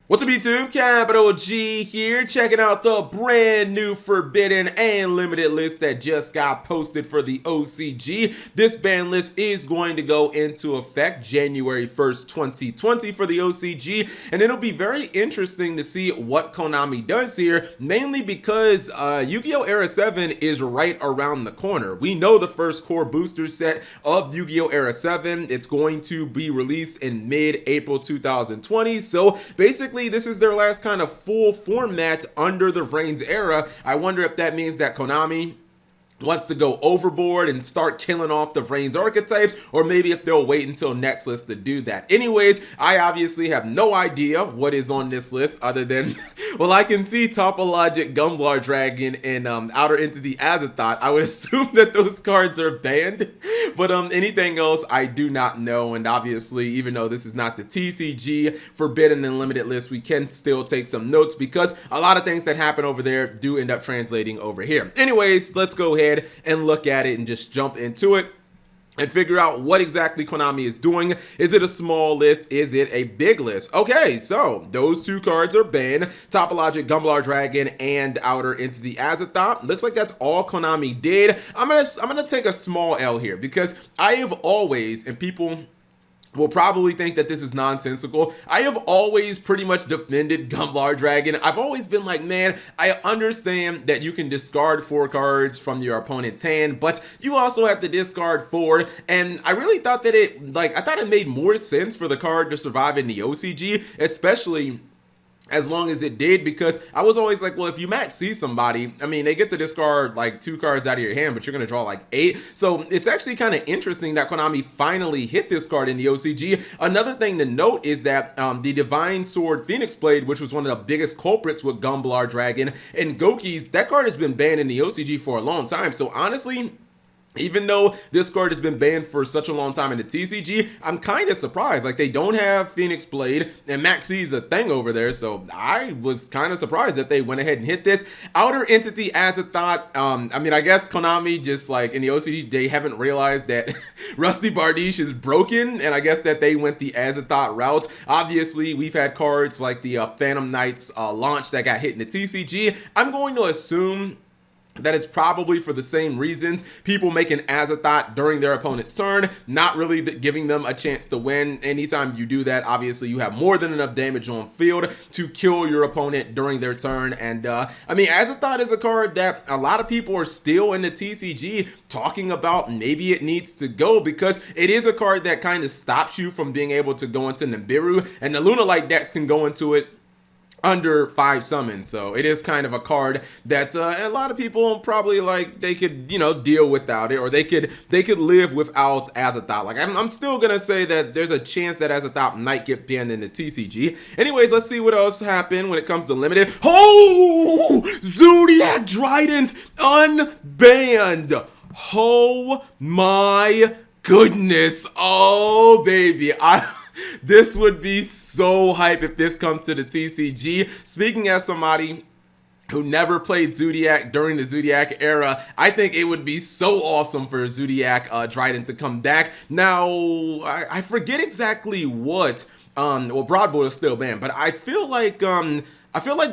What's up YouTube, Capital G here, checking out the brand new Forbidden and Limited list that just got posted for the OCG. This ban list is going to go into effect January 1st, 2020 for the OCG, and it'll be very interesting to see what Konami does here, mainly because Yu-Gi-Oh! Era 7 is right around the corner. We know the first core booster set of Yu-Gi-Oh! Era 7, it's going to be released in mid-April 2020, so basically this is their last kind of full format under the Reigns era. I wonder if that means that Konami wants to go overboard and start killing off the Reigns archetypes, or maybe if they'll wait until next list to do that. Anyways, I obviously have no idea what is on this list other than, well, I can see Topologic Gumblar Dragon and Outer Entity Azathoth. I would assume that those cards are banned, but anything else I do not know. And obviously, even though this is not the TCG Forbidden and Limited list, we can still take some notes because a lot of things that happen over there do end up translating over here. Anyways, let's go ahead and look at it and just jump into it and figure out what exactly Konami is doing. Is it a small list? Is it a big list? Okay, so those two cards are banned. Topologic Gumblar Dragon and Outer Entity Azathoth. Looks like that's all Konami did. I'm gonna take a small L here because I have always, and people will probably think that this is nonsensical, I have always pretty much defended Gumblar Dragon. I've always been like, man, I understand that you can discard 4 cards from your opponent's hand, but you also have to discard 4, and I really thought that I thought it made more sense for the card to survive in the OCG, especially as long as it did, because I was always like, well, if you max see somebody, I mean, they get to discard like 2 cards out of your hand, but you're going to draw like 8. So it's actually kind of interesting that Konami finally hit this card in the OCG. Another thing to note is that the Divine Sword Phoenix Blade, which was one of the biggest culprits with Gumblar Dragon and Goki's, that card has been banned in the OCG for a long time. So honestly, even though this card has been banned for such a long time in the TCG, I'm kind of surprised. Like, they don't have Phoenix Blade, and Maxi is a thing over there, so I was kind of surprised that they went ahead and hit this. Outer Entity Azathoth, I mean, I guess Konami just, like, in the OCG, they haven't realized that Rusty Bardiche is broken, and I guess that they went the Azathoth route. Obviously, we've had cards like the Phantom Knights launch that got hit in the TCG. I'm going to assume that it's probably for the same reasons. People make an Azathoth during their opponent's turn, not really giving them a chance to win. Anytime you do that, obviously you have more than enough damage on field to kill your opponent during their turn. And I mean, Azathoth is a card that a lot of people are still in the TCG talking about maybe it needs to go, because it is a card that kind of stops you from being able to go into Nibiru, and the Lunalight decks can go into it under 5 summons. So it is kind of a card that a lot of people probably, like, they could, you know, deal without it, or they could live without Azathoth. Like, I'm still gonna say that there's a chance that Azathoth might get banned in the TCG. Anyways, let's see what else happened when it comes to limited. Oh, Zoodiac Drident unbanned. Oh my goodness. Oh baby, this would be so hype if this comes to the TCG. Speaking as somebody who never played Zoodiac during the Zoodiac era, I think it would be so awesome for Zoodiac Drident to come back. Now, I forget exactly what, well, Broadboard is still banned, but I feel like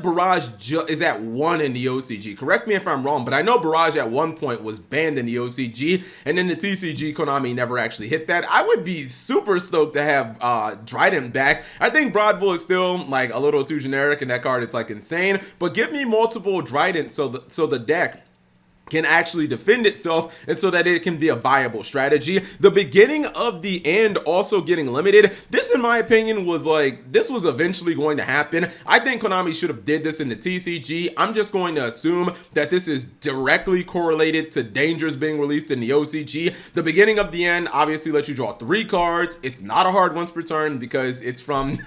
Barrage is at 1 in the OCG. Correct me if I'm wrong, but I know Barrage at one point was banned in the OCG, and in the TCG, Konami never actually hit that. I would be super stoked to have Drident back. I think Broadbull is still, like, a little too generic, and that card, it's, like, insane. But give me multiple Drident so the deck can actually defend itself, and so that it can be a viable strategy. The beginning of the end also getting limited, this in my opinion was like, this was eventually going to happen. I think Konami should have did this in the TCG. I'm just going to assume that this is directly correlated to Dangers being released in the OCG. The beginning of the end obviously lets you draw 3 cards. It's not a hard once per turn because it's from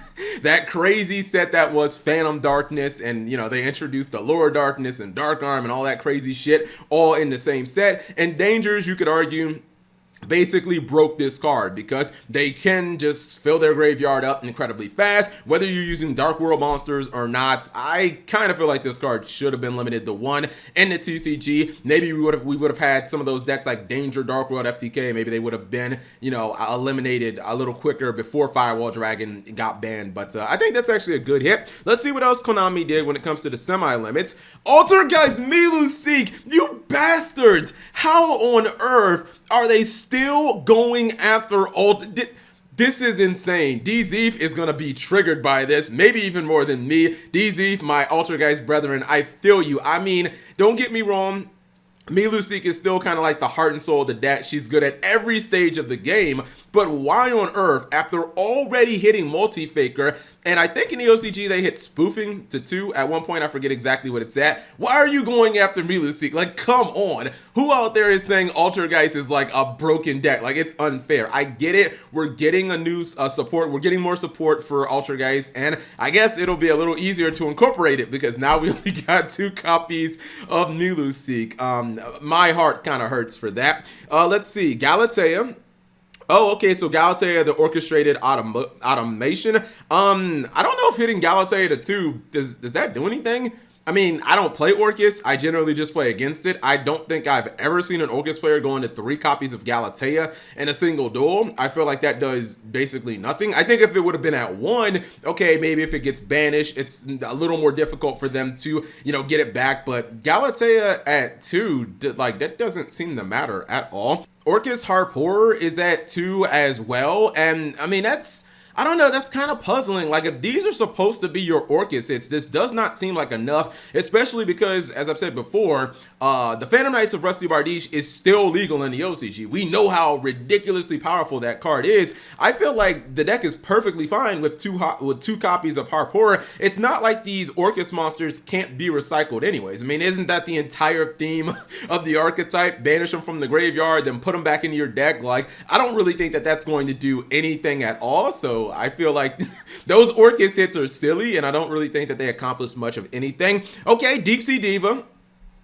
that crazy set that was Phantom Darkness, and, you know, they introduced Allure Darkness and Dark Arm and all that crazy shit all in the same set. And Dangers, you could argue, basically broke this card because they can just fill their graveyard up incredibly fast. Whether you're using Dark World monsters or not, I kind of feel like this card should have been limited to 1 in the TCG. Maybe we would have had some of those decks like Danger, Dark World, FTK. Maybe they would have been, you know, eliminated a little quicker before Firewall Dragon got banned. But I think that's actually a good hit. Let's see what else Konami did when it comes to the semi-limits. Altergeist Miluseek, you bastards! How on earth are they still going after This is insane. DZeef is going to be triggered by this, maybe even more than me. DZeef, my Altergeist brethren, I feel you. I mean, don't get me wrong. Miluseek is still kind of like the heart and soul of the deck. She's good at every stage of the game, but why on earth, after already hitting Multi-Faker, and I think in the OCG they hit Spoofing to 2 at one point, I forget exactly what it's at. Why are you going after Miluseek? Like, come on. Who out there is saying Altergeist is like a broken deck? Like, it's unfair. I get it. We're getting a new support. We're getting more support for Altergeist, and I guess it'll be a little easier to incorporate it because now we only got 2 copies of Miluseek. My heart kind of hurts for that. Let's see. Galatea. Oh, okay, so Galatea, the orchestrated automation. I don't know if hitting Galatea to 2, does that do anything? I mean, I don't play Orcus. I generally just play against it. I don't think I've ever seen an Orcus player go into 3 copies of Galatea in a single duel. I feel like that does basically nothing. I think if it would have been at 1, okay, maybe if it gets banished, it's a little more difficult for them to, you know, get it back. But Galatea at 2, like, that doesn't seem to matter at all. Orcus Harp Horror is at 2 as well, and I mean, I don't know, that's kind of puzzling. Like, if these are supposed to be your Orcus hits, this does not seem like enough, especially because, as I've said before, the Phantom Knights of Rusty Bardiche is still legal in the OCG. We know how ridiculously powerful that card is. I feel like the deck is perfectly fine with two copies of Harp Horror. It's not like these Orcus monsters can't be recycled anyways. I mean, isn't that the entire theme of the archetype? Banish them from the graveyard, then put them back into your deck. Like, I don't really think that that's going to do anything at all, so I feel like those Orcus hits are silly, and I don't really think that they accomplished much of anything. Okay, Deep Sea Diva.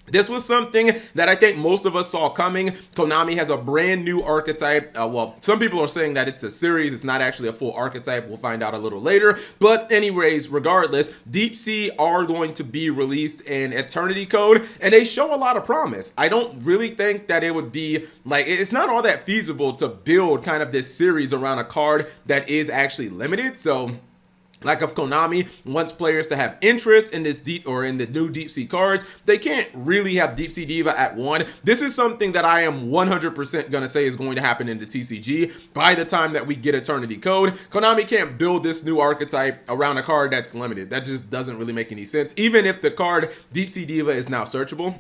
This was something that I think most of us saw coming. Konami has a brand new archetype. Well, some people are saying that it's a series. It's not actually a full archetype. We'll find out a little later. But anyways, regardless, Deep Sea are going to be released in Eternity Code, and they show a lot of promise. I don't really think that it would be, like, it's not all that feasible to build kind of this series around a card that is actually limited. So, like, if Konami wants players to have interest in this in the new Deep Sea cards, they can't really have Deep Sea Diva at 1. This is something that I am 100% gonna say is going to happen in the TCG by the time that we get Eternity Code. Konami can't build this new archetype around a card that's limited. That just doesn't really make any sense, even if the card Deep Sea Diva is now searchable.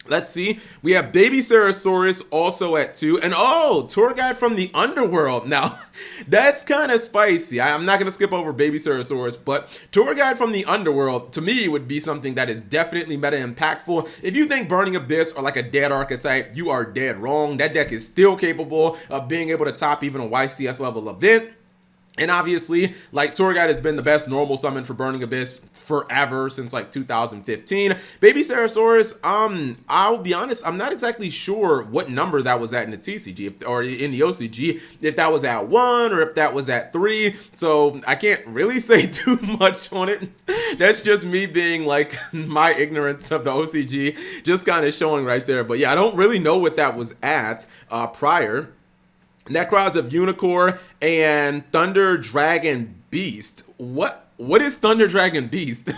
Let's see. We have Baby Sarasaurus also at 2. And oh, Tour Guide from the Underworld. Now, that's kind of spicy. I'm not going to skip over Baby Sarasaurus, but Tour Guide from the Underworld, to me, would be something that is definitely meta impactful. If you think Burning Abyss are like a dead archetype, you are dead wrong. That deck is still capable of being able to top even a YCS level event. And obviously, like, Tour Guide has been the best normal summon for Burning Abyss forever, since like 2015. Baby Sarasaurus, I'll be honest, I'm not exactly sure what number that was at in the TCG or in the OCG, if that was at 1 or if that was at 3. So I can't really say too much on it. That's just me being like my ignorance of the OCG, just kind of showing right there. But yeah, I don't really know what that was at prior. Necros of Unicorn and Thunder Dragon Beast. What is Thunder Dragon Beast?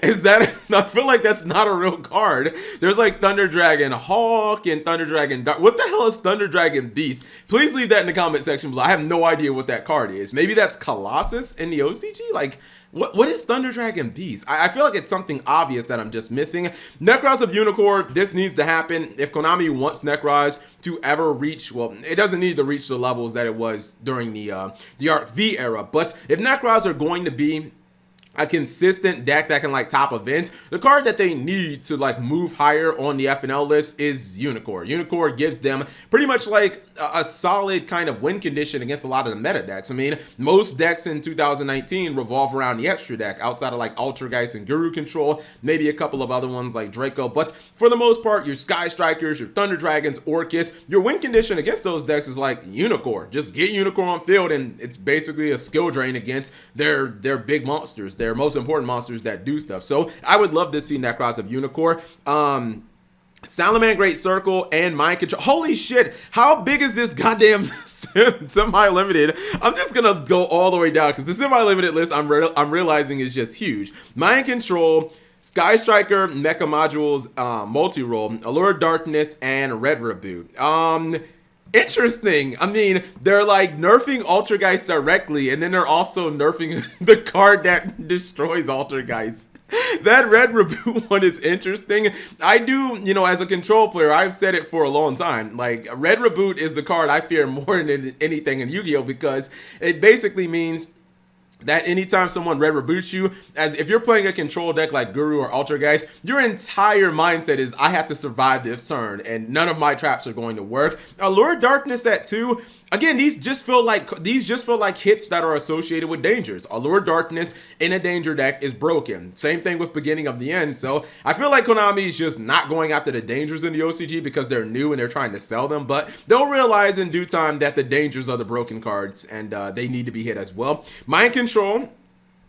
Is that, I feel like that's not a real card. There's like Thunder Dragon Hawk and Thunder Dragon Dark. What the hell is Thunder Dragon Beast? Please leave that in the comment section below. I have no idea what that card is. Maybe that's Colossus in the OCG? Like, what is Thunder Dragon Beast? I feel like it's something obvious that I'm just missing. Necros of Unicorn, this needs to happen. If Konami wants Necros to ever reach, well, it doesn't need to reach the levels that it was during the Arc V era, but if Necros are going to be a consistent deck that can like top events, the card that they need to like move higher on the FNL list is Unicorn. Unicorn gives them pretty much like a solid kind of win condition against a lot of the meta decks. I mean, most decks in 2019 revolve around the extra deck outside of like Altergeist and Guru Control, maybe a couple of other ones like Draco, but for the most part, your Sky Strikers, your Thunder Dragons, Orcus, your win condition against those decks is like Unicorn. Just get Unicorn on field and it's basically a skill drain against their big monsters, their most important monsters that do stuff. So I would love to see Necros of Unicorn. Salaman Great Circle and Mind Control. Holy shit, how big is this goddamn semi-limited? I'm just gonna go all the way down because the semi-limited list I'm realizing is just huge. Mind Control, Sky Striker, Mecha Modules, Multi-Roll, Allure Darkness, and Red Reboot. Interesting. I mean, they're like nerfing Altergeist directly, and then they're also nerfing the card that destroys Altergeist. That Red Reboot one is interesting. I do, you know, as a control player, I've said it for a long time. Like, Red Reboot is the card I fear more than anything in Yu-Gi-Oh! Because it basically means that anytime someone red reboots you, as if you're playing a control deck like Guru or Altergeist, your entire mindset is I have to survive this turn and none of my traps are going to work. Allure Darkness at 2. Again, these just feel like hits that are associated with dangers. Allure Darkness in a danger deck is broken. Same thing with Beginning of the End. So I feel like Konami is just not going after the dangers in the OCG because they're new and they're trying to sell them, but they'll realize in due time that the dangers are the broken cards and they need to be hit as well. Mind Control.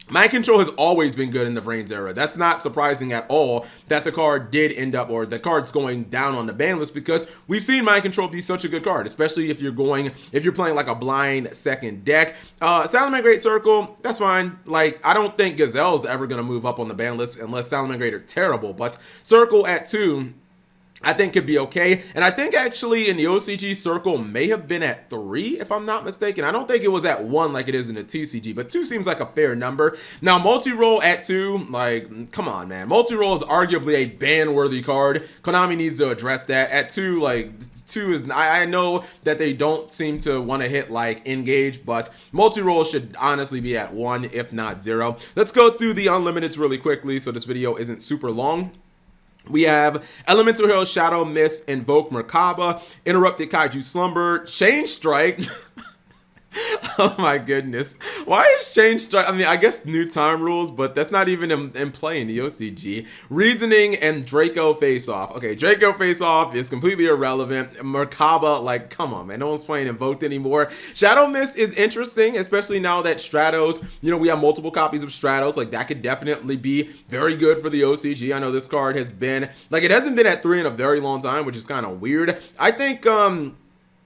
Mind Control has always been good in the Vrains era. That's not surprising at all that the card did end up, or the card's going down on the ban list, because we've seen Mind Control be such a good card, especially if you're playing like a blind second deck. Salaman Great Circle, that's fine. Like, I don't think Gazelle's ever going to move up on the ban list unless Salaman Great are terrible, but Circle at 2, I think could be okay. And I think actually in the OCG, Circle may have been at 3, if I'm not mistaken. I don't think it was at 1 like it is in the TCG, but 2 seems like a fair number. Now, Multi-Roll at 2, like, come on, man. Multi-Roll is arguably a ban-worthy card. Konami needs to address that. At 2, like, 2 is, I know that they don't seem to want to hit, like, Engage, but Multi-Roll should honestly be at 1, if not 0. Let's go through the Unlimiteds really quickly so this video isn't super long. We have Elemental Hero, Shadow Mist, Invoke Merkaba, Interrupted Kaiju Slumber, Chain Strike. Oh my goodness. Why is Chain Strike? I mean, I guess new time rules, but that's not even in play in the OCG. Reasoning and Draco Face Off. Okay, Draco Face Off is completely irrelevant. Merkaba, like, come on, man. No one's playing Invoked anymore. Shadow Mist is interesting, especially now that Stratos, you know, we have multiple copies of Stratos. Like, that could definitely be very good for the OCG. I know this card has been, like, it hasn't been at 3 in a very long time, which is kind of weird. I think,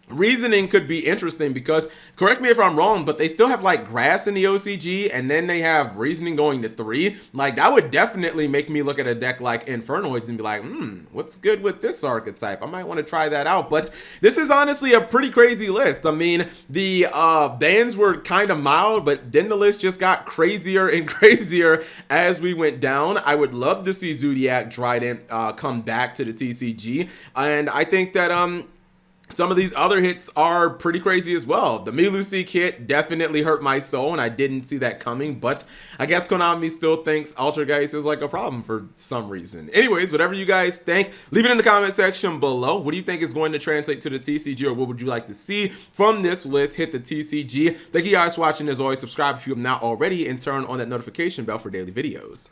Reasoning could be interesting because, correct me if I'm wrong, but they still have like Grass in the OCG and then they have Reasoning going to 3. Like, that would definitely make me look at a deck like Infernoids and be like, what's good with this archetype? I might want to try that out. But this is honestly a pretty crazy list. I mean, the bans were kind of mild, but then the list just got crazier and crazier as we went down. I would love to see Zoodiac, Drident come back to the TCG. And I think that some of these other hits are pretty crazy as well. The Milusi kit definitely hurt my soul, and I didn't see that coming, but I guess Konami still thinks Altergeist is like a problem for some reason. Anyways, whatever you guys think, leave it in the comment section below. What do you think is going to translate to the TCG, or what would you like to see from this list hit the TCG? Thank you guys for watching. As always, subscribe if you have not already, and turn on that notification bell for daily videos.